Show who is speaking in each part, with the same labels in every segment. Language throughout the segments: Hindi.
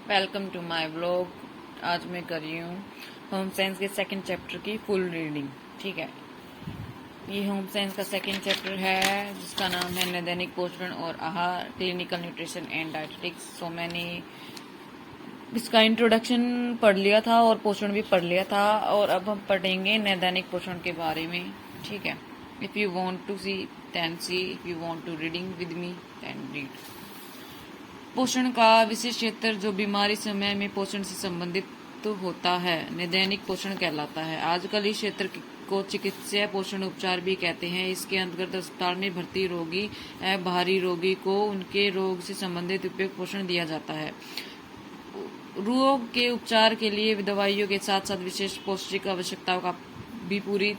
Speaker 1: Welcome to my vlog. आज मैं कर रही हूँ होम साइंस के सेकंड चैप्टर की फुल रीडिंग। ठीक है, ये होम साइंस का सेकंड चैप्टर है जिसका नाम है नैदानिक पोषण और आहार, क्लिनिकल न्यूट्रिशन एंड डायटेटिक्स। सो मैंने इसका इंट्रोडक्शन पढ़ लिया था और पोषण भी पढ़ लिया था, और अब हम पढ़ेंगे नैदानिक पोषण के बारे में। ठीक है, if you want to see then see, if you want to reading with me then read. पोषण का विशेष क्षेत्र जो बीमारी समय में पोषण से संबंधित होता है नैदानिक पोषण कहलाता है। आजकल इस क्षेत्र को चिकित्सीय पोषण उपचार भी कहते हैं। इसके अंतर्गत अस्पताल में भर्ती रोगी एवं बाहरी रोगी को उनके रोग से संबंधित उपयुक्त पोषण दिया जाता है। रोग के उपचार के लिए दवाइयों के साथ साथ विशेष पौष्टिक आवश्यकताओं का भी पूरी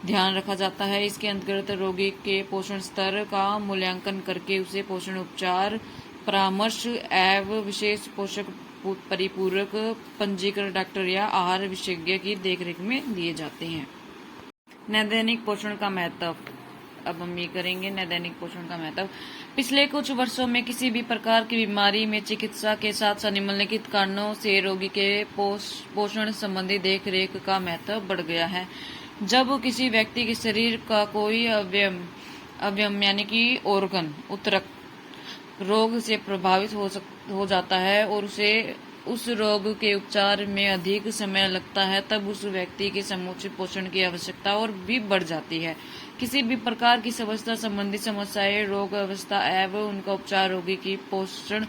Speaker 1: ध्यान रखा जाता है। इसके अंतर्गत रोगी के पोषण स्तर का मूल्यांकन करके उसे पोषण उपचार परामर्श एवं विशेष पोषक परिपूरक पंजीकरण डॉक्टर या आहार विशेषज्ञ की देखरेख में दिए जाते हैं। नैदानिक पोषण का महत्व। अब हम ये करेंगे नैदानिक पोषण का महत्व। पिछले कुछ वर्षों में किसी भी प्रकार की बीमारी में चिकित्सा के साथ निम्नलिखित कारणों से रोगी के पोषण संबंधी देखरेख का महत्व बढ़ गया है। जब किसी व्यक्ति के शरीर का कोई अवयव यानी कि ऑर्गन उत्तरक रोग से प्रभावित हो जाता है और उसे उस रोग के उपचार में अधिक समय लगता है, तब उस व्यक्ति के समुचित पोषण की आवश्यकता और भी बढ़ जाती है। किसी भी प्रकार की स्वास्थ्य संबंधी समस्याएं, रोग अवस्था एवं उनका उपचार रोगी की पोषण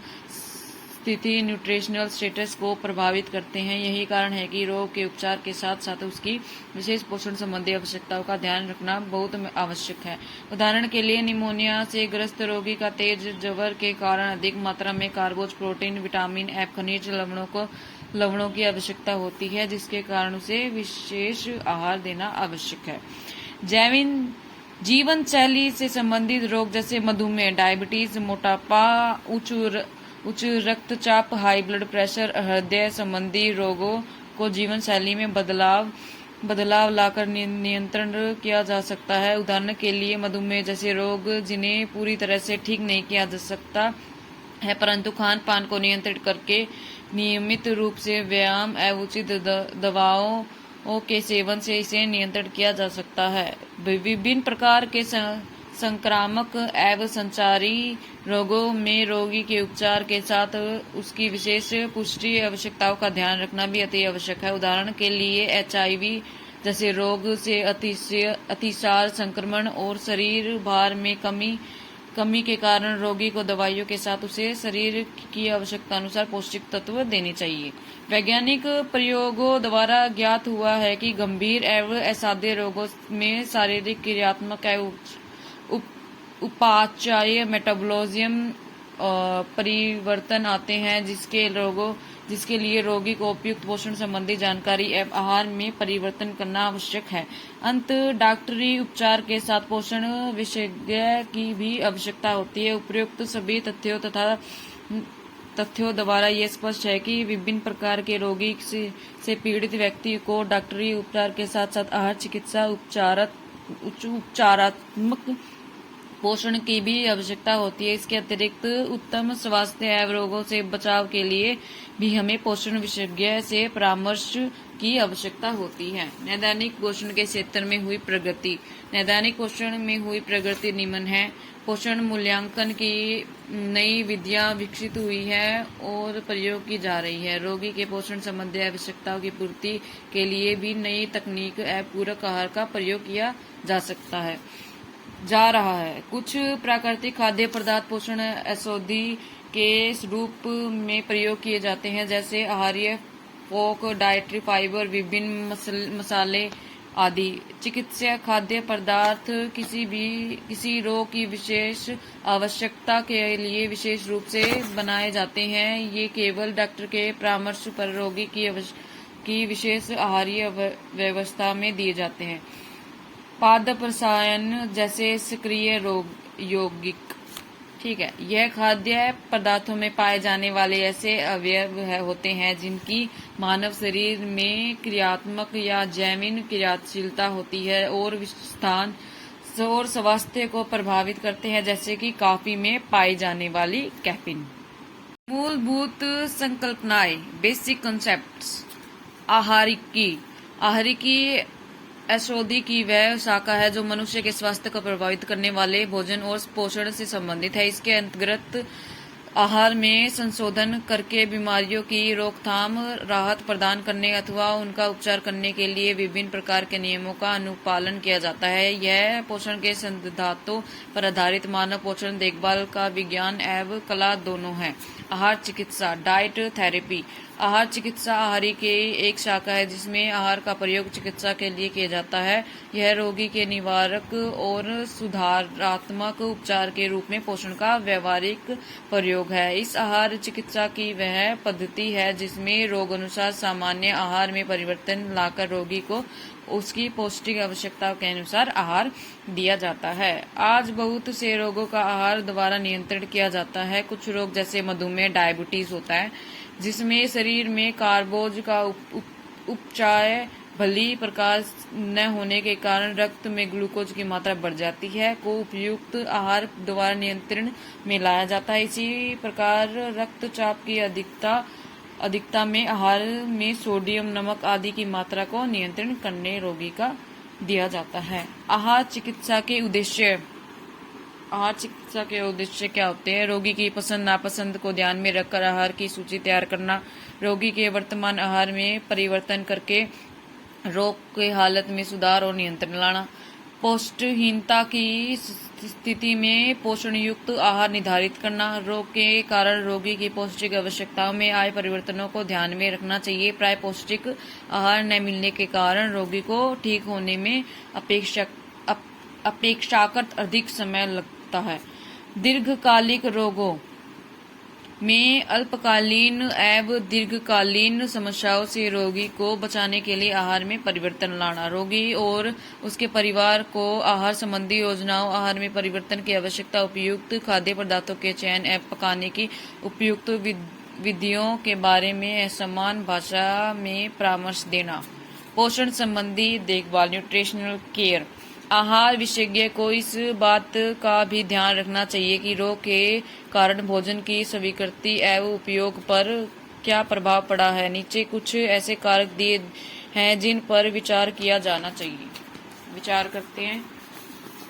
Speaker 1: स्थिति, न्यूट्रिशनल स्टेटस को प्रभावित करते हैं। यही कारण है कि रोग के उपचार के साथ साथ उसकी विशेष पोषण संबंधी आवश्यकताओं का ध्यान रखना बहुत आवश्यक है। उदाहरण के लिए निमोनिया से ग्रस्त रोगी का तेज ज्वर के कारण अधिक मात्रा में कार्बोज, प्रोटीन, विटामिन एवं खनिज लवणों की आवश्यकता होती है, जिसके कारण उसे विशेष आहार देना आवश्यक है। जीवन शैली से संबंधित रोग जैसे मधुमेह, डायबिटीज, मोटापा, उच्च रक्तचाप, हाई ब्लड प्रेशर, हृदय संबंधी रोगों को जीवन शैली में बदलाव लाकर नियंत्रण किया जा सकता है। उदाहरण के लिए मधुमेह जैसे रोग जिन्हें पूरी तरह से ठीक नहीं किया जा सकता है, परंतु खान पान को नियंत्रित करके नियमित रूप से व्यायाम एवं उचित दवाओं के सेवन से इसे नियंत्रित किया जा सकता है। विभिन्न प्रकार के संक्रामक एवं संचारी रोगों में रोगी के उपचार के साथ उसकी विशेष पुष्टि आवश्यकताओं का ध्यान रखना भी अति आवश्यक है। उदाहरण के लिए HIV जैसे रोग से अतिसार, संक्रमण और शरीर भार में कमी के कारण रोगी को दवाइयों के साथ उसे शरीर की आवश्यकता अनुसार पौष्टिक तत्व देने चाहिए। वैज्ञानिक प्रयोगों द्वारा ज्ञात हुआ है कि गंभीर एवं असाध्य रोगों में शारीरिक, क्रियात्मक एवं उपाचार्य मेटाबॉलिज्म परिवर्तन आते हैं, जिसके लिए रोगी को उपयुक्त पोषण संबंधी जानकारी एवं आहार में परिवर्तन करना आवश्यक है। डॉक्टरी उपचार के साथ पोषण विशेषज्ञ की भी आवश्यकता होती है। उपयुक्त सभी तथ्यों द्वारा यह स्पष्ट है कि विभिन्न प्रकार के रोगी से पीड़ित व्यक्ति को डॉक्टरी उपचार के साथ साथ आहार, चिकित्सा, उपचारात्मक पोषण की भी आवश्यकता होती है। इसके अतिरिक्त उत्तम स्वास्थ्य एवं रोगों से बचाव के लिए भी हमें पोषण विशेषज्ञ से परामर्श की आवश्यकता होती है। नैदानिक पोषण के क्षेत्र में हुई प्रगति। नैदानिक पोषण में हुई प्रगति निम्न है। पोषण मूल्यांकन की नई विधियां विकसित हुई है और प्रयोग की जा रही है। रोगी के पोषण संबंधी आवश्यकताओं की पूर्ति के लिए भी नई तकनीक एवं पूरक आहार का प्रयोग किया जा रहा है। कुछ प्राकृतिक खाद्य पदार्थ पोषण औषधि के रूप में प्रयोग किए जाते हैं, जैसे आहार्य फोक, डाइटरी फाइबर, विभिन्न मसाले आदि। चिकित्सीय खाद्य पदार्थ किसी रोग की विशेष आवश्यकता के लिए विशेष रूप से बनाए जाते हैं। ये केवल डॉक्टर के परामर्श पर रोगी की विशेष आहार्य व्यवस्था में दिए जाते हैं। पादप रसायन जैसे सक्रिय यौगिक। ठीक है, यह खाद्य पदार्थों में पाए जाने वाले ऐसे अवयव होते हैं जिनकी मानव शरीर में क्रियात्मक या जैविक क्रियाशीलता होती है और स्थान और स्वास्थ्य को प्रभावित करते हैं, जैसे कि कॉफी में पाई जाने वाली कैफीन। मूलभूत संकल्पनाएं, बेसिक कॉन्सेप्ट्स। आहारिकी औषधि की वह शाखा है जो मनुष्य के स्वास्थ्य को प्रभावित करने वाले भोजन और पोषण से संबंधित है। इसके अंतर्गत आहार में संशोधन करके बीमारियों की रोकथाम, राहत प्रदान करने अथवा उनका उपचार करने के लिए विभिन्न प्रकार के नियमों का अनुपालन किया जाता है। यह पोषण के सिद्धांतों पर आधारित मानव पोषण देखभाल का विज्ञान एवं कला दोनों है। आहार चिकित्सा, डाइट थेरेपी। आहार चिकित्सा आहारी की एक शाखा है जिसमें आहार का प्रयोग चिकित्सा के लिए किया जाता है। यह रोगी के निवारक और सुधारात्मक उपचार के रूप में पोषण का व्यवहारिक प्रयोग है। इस आहार चिकित्सा की वह पद्धति है जिसमें रोग अनुसार सामान्य आहार में परिवर्तन लाकर रोगी को उसकी पौष्टिक आवश्यकता के अनुसार आहार दिया जाता है। आज बहुत से रोगों का आहार द्वारा नियंत्रण किया जाता है। कुछ रोग जैसे मधुमेह, डायबिटीज होता है जिसमें शरीर में कार्बोज का उपचाय भली प्रकार न होने के कारण रक्त में ग्लूकोज की मात्रा बढ़ जाती है, को उपयुक्त आहार द्वारा नियंत्रण में लाया जाता है। इसी प्रकार रक्तचाप की अधिकता में आहार में सोडियम, नमक आदि की मात्रा को नियंत्रण करने रोगी का दिया जाता है। आहार चिकित्सा के उद्देश्य क्या होते हैं? रोगी की पसंद नापसंद को ध्यान में रखकर आहार की सूची तैयार करना, रोगी के वर्तमान आहार में परिवर्तन करके रोग के हालत में सुधार और नियंत्रण लाना, पौष्टिकहीनता की स्थिति में पोषण युक्त आहार निर्धारित करना, रोग के कारण रोगी की पौष्टिक आवश्यकताओं में आए परिवर्तनों को ध्यान में रखना चाहिए। प्राय पौष्टिक आहार न मिलने के कारण रोगी को ठीक होने में अपेक्षाकृत अधिक समय लगता है। दीर्घकालिक रोगों में अल्पकालीन एवं दीर्घकालीन समस्याओं से रोगी को बचाने के लिए आहार में परिवर्तन लाना, रोगी और उसके परिवार को आहार संबंधी योजनाओं, आहार में परिवर्तन की आवश्यकता, उपयुक्त खाद्य पदार्थों के चयन एवं पकाने की उपयुक्त विधियों के बारे में समान भाषा में परामर्श देना। पोषण संबंधी देखभाल, न्यूट्रिशनल केयर। आहार विशेषज्ञ को इस बात का भी ध्यान रखना चाहिए कि रोग के कारण भोजन की स्वीकृति एवं उपयोग पर क्या प्रभाव पड़ा है। नीचे कुछ ऐसे कारक दिए हैं जिन पर विचार किया जाना चाहिए। विचार करते हैं।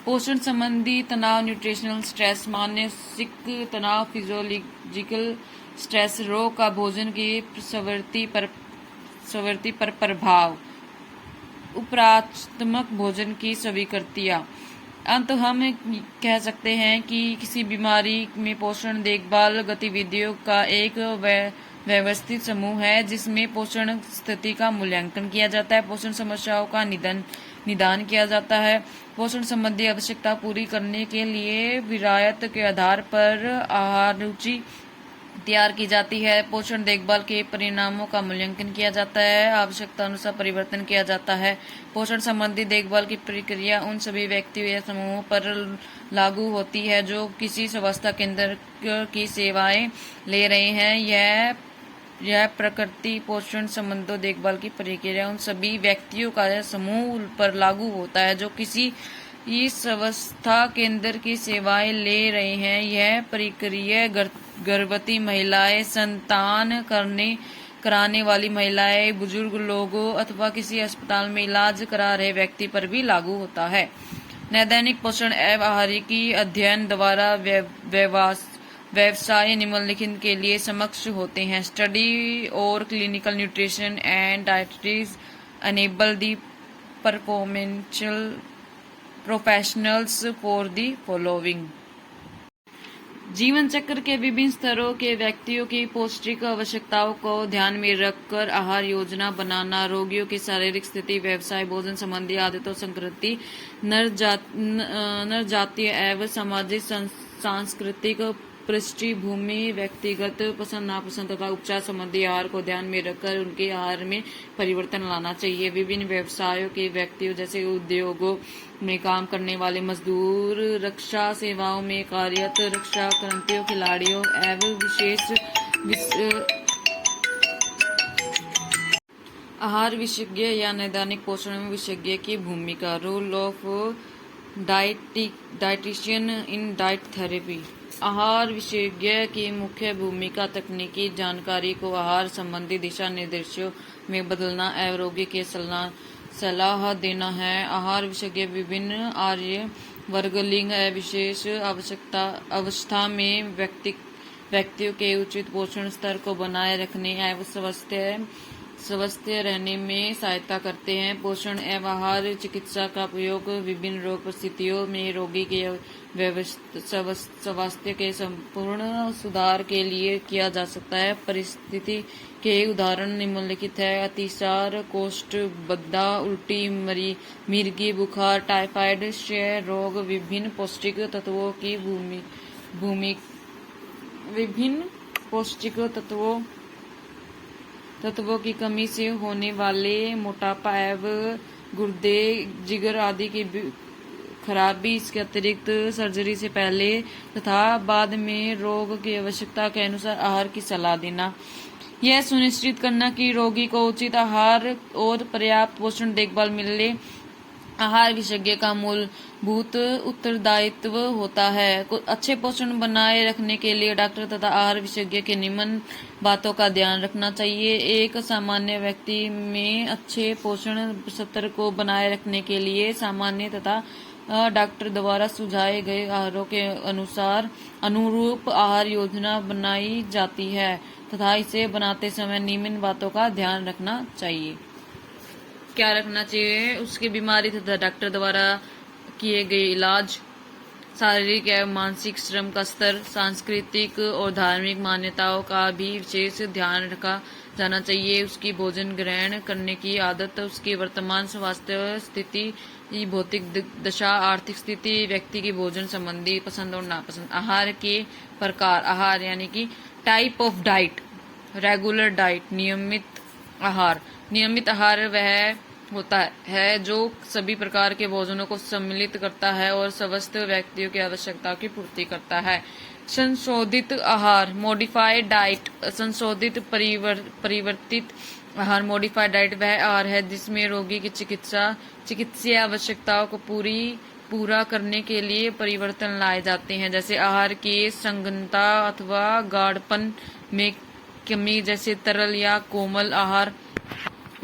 Speaker 1: पोषण संबंधी तनाव, न्यूट्रिशनल स्ट्रेस, मानसिक तनाव, फिजियोलॉजिकल स्ट्रेस, रोग का भोजन की प्रवृत्ति पर प्रभाव, उपरात्मक भोजन की स्वीकृतियां। अंत हम कह सकते हैं कि किसी बीमारी में पोषण देखभाल गतिविधियों का एक व्यवस्थित समूह है जिसमें पोषण स्थिति का मूल्यांकन किया जाता है, पोषण समस्याओं का निदान किया जाता है, पोषण संबंधी आवश्यकता पूरी करने के लिए विरायत के आधार पर आहार रुचि तैयार की जाती है, पोषण देखभाल के परिणामों का मूल्यांकन किया जाता है, आवश्यकता अनुसार परिवर्तन किया जाता है। पोषण संबंधी देखभाल की प्रक्रिया उन सभी व्यक्तियों या समूहों पर लागू होती है जो किसी स्वास्थ्य केंद्र की सेवाएं ले रहे हैं। यह प्रकृति पोषण संबंधी देखभाल की प्रक्रिया उन सभी व्यक्तियों का समूह पर लागू होता है जो किसी इस अवस्था केंद्र की सेवाएं ले रहे हैं। यह प्रक्रिया गर्भवती महिलाएं, संतान कराने वाली महिलाएं, बुजुर्ग लोगों अथवा किसी अस्पताल में इलाज करा रहे व्यक्ति पर भी लागू होता है। नैदानिक पोषण एवं आहारिकी अध्ययन द्वारा व्यवसाय निम्नलिखित के लिए समक्ष होते हैं। स्टडी और clinical nutrition and dietetics enable the professionals for the following. जीवन चक्र के विभिन्न स्तरों के व्यक्तियों की पौष्टिक आवश्यकताओं को ध्यान में रखकर आहार योजना बनाना, रोगियों की शारीरिक स्थिति, व्यवसाय, भोजन संबंधी आदतों, संस्कृति, नर जातीय एवं सामाजिक सांस्कृतिक पृष्ठभूमि, व्यक्तिगत पसंद नापसंद तथा उपचार संबंधी आहार को ध्यान में रखकर उनके आहार में परिवर्तन लाना चाहिए। विभिन्न व्यवसायों के व्यक्तियों जैसे उद्योगों में काम करने वाले मजदूर, रक्षा सेवाओं में कार्यरत रक्षा कर्मियों, खिलाड़ियों एवं आहार विशेषज्ञ या नैदानिक पोषण विशेषज्ञ की भूमिका। Role of dietitian in diet therapy. आहार विशेषज्ञ की मुख्य भूमिका तकनीकी जानकारी को आहार संबंधी दिशा निर्देशों में बदलना एवं रोगी के सलाह देना है। आहार विशेषज्ञ विभिन्न आयु वर्ग लिंग एवं विशेष अवस्था में व्यक्तियों के उचित पोषण स्तर को बनाए रखने एवं स्वस्थ रहने में सहायता करते हैं। पोषण एवं आहार चिकित्सा का प्रयोग विभिन्न रोग परिस्थितियों में रोगी के स्वास्थ्य के संपूर्ण सुधार के लिए किया जा सकता है। परिस्थिति के उदाहरण निम्नलिखित है: अतिसार, कोष्ठबद्धा, उल्टी, मिर्गी, बुखार, टाइफाइड, क्षय रोग, विभिन्न पौष्टिक तत्वों की कमी से होने वाले मोटापा एवं गुर्दे, जिगर आदि की खराबी। इसके अतिरिक्त सर्जरी से पहले तथा बाद में रोग की आवश्यकता के अनुसार आहार की सलाह देना। यह सुनिश्चित करना कि रोगी को उचित आहार और पर्याप्त पोषण देखभाल मिले आहार विशेषज्ञ का मूलभूत उत्तरदायित्व होता है। अच्छे पोषण बनाए रखने के लिए डॉक्टर तथा आहार विशेषज्ञ के निम्न बातों का ध्यान रखना चाहिए। एक सामान्य व्यक्ति में अच्छे पोषण स्तर को बनाए रखने के लिए सामान्य तथा डॉक्टर द्वारा सुझाए गए आहारों के अनुरूप आहार योजना बनाई जाती है तथा इसे बनाते समय निम्न बातों का ध्यान रखना चाहिए। क्या रखना चाहिए? उसकी बीमारी तथा डॉक्टर द्वारा किए गए इलाज, शारीरिक एवं मानसिक श्रम का स्तर, सांस्कृतिक और धार्मिक मान्यताओं का भी विशेष ध्यान रखा जाना चाहिए। उसकी भोजन ग्रहण करने की आदत, उसकी वर्तमान स्वास्थ्य स्थिति, भौतिक दशा, आर्थिक स्थिति, व्यक्ति की भोजन संबंधी पसंद और नापसंद। आहार के प्रकार। आहार यानी कि type of diet. Regular diet, नियमित आहार। नियमित आहार वह होता है जो सभी प्रकार के भोजनों को सम्मिलित करता है और स्वस्थ व्यक्तियों की आवश्यकताओं की पूर्ति करता है। संशोधित आहार, मॉडिफाइड डाइट। संशोधित परिवर्तित आहार, मॉडिफाइड डाइट वह आहार है जिसमें रोगी की चिकित्सीय आवश्यकताओं को पूरा करने के लिए परिवर्तन लाए जाते हैं, जैसे आहार की संघनता अथवा गाढ़पन में कमी, जैसे तरल या कोमल आहार।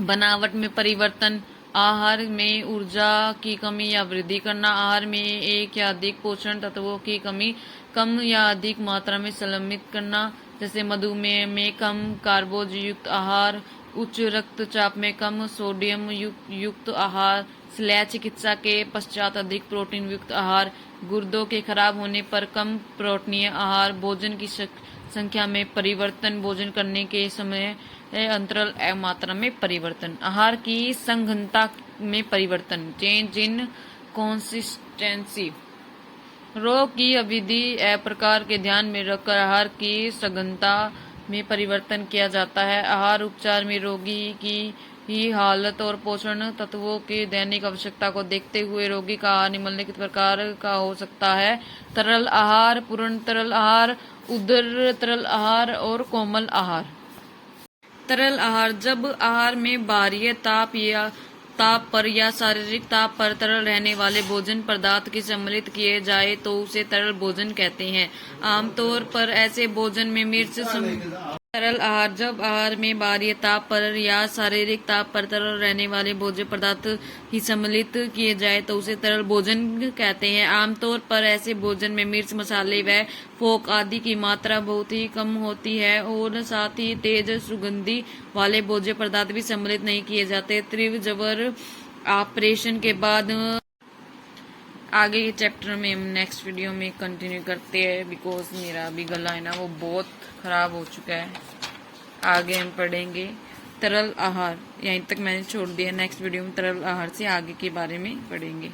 Speaker 1: बनावट में परिवर्तन, आहार में ऊर्जा की कमी या वृद्धि करना, आहार में एक या अधिक पोषण तत्वों की कमी कम या अधिक मात्रा में संलग्नित करना, जैसे मधुमेह में कम कार्बोज युक्त आहार, उच्च रक्तचाप में कम सोडियम युक्त आहार, शल्य चिकित्सा के पश्चात अधिक प्रोटीन युक्त आहार, गुर्दों के खराब होने पर कम प्रोटीनीय आहार, भोजन की संख्या में परिवर्तन, भोजन करने के समय अंतराल एवं मात्रा में परिवर्तन। आहार की संघनता में परिवर्तन, चेंज इन कंसिस्टेंसी। रोग की अवधि एवं प्रकार के ध्यान में रखकर आहार की सघनता में परिवर्तन किया जाता है। आहार उपचार में रोगी की हालत और पोषण तत्वों की दैनिक आवश्यकता को देखते हुए रोगी का आहार निम्नलिखित प्रकार का हो सकता है: तरल आहार, पूर्ण तरल आहार, उदर तरल आहार और कोमल आहार। तरल आहार, जब आहार में बाह्य ताप पर या शारीरिक ताप पर तरल रहने वाले भोजन पदार्थ की सम्मिलित किए जाए तो उसे तरल भोजन कहते हैं। आमतौर पर ऐसे भोजन में मिर्च। तरल आहार, जब आहार में बाह्य ताप पर या शारीरिक ताप पर तरल रहने वाले भोज्य पदार्थ ही सम्मिलित किए जाए तो उसे तरल भोजन कहते हैं। आमतौर पर ऐसे भोजन में मिर्च, मसाले व फोक आदि की मात्रा बहुत ही कम होती है और साथ ही तेज सुगंधी वाले भोज्य पदार्थ भी सम्मिलित नहीं किए जाते। तीव्र जबर ऑपरेशन के बाद आगे के चैप्टर में हम नेक्स्ट वीडियो में कंटिन्यू करते हैं, बिकॉज मेरा अभी गला है ना वो बहुत खराब हो चुका है। आगे हम पढ़ेंगे तरल आहार, यहीं तक मैंने छोड़ दिया। नेक्स्ट वीडियो में तरल आहार से आगे के बारे में पढ़ेंगे।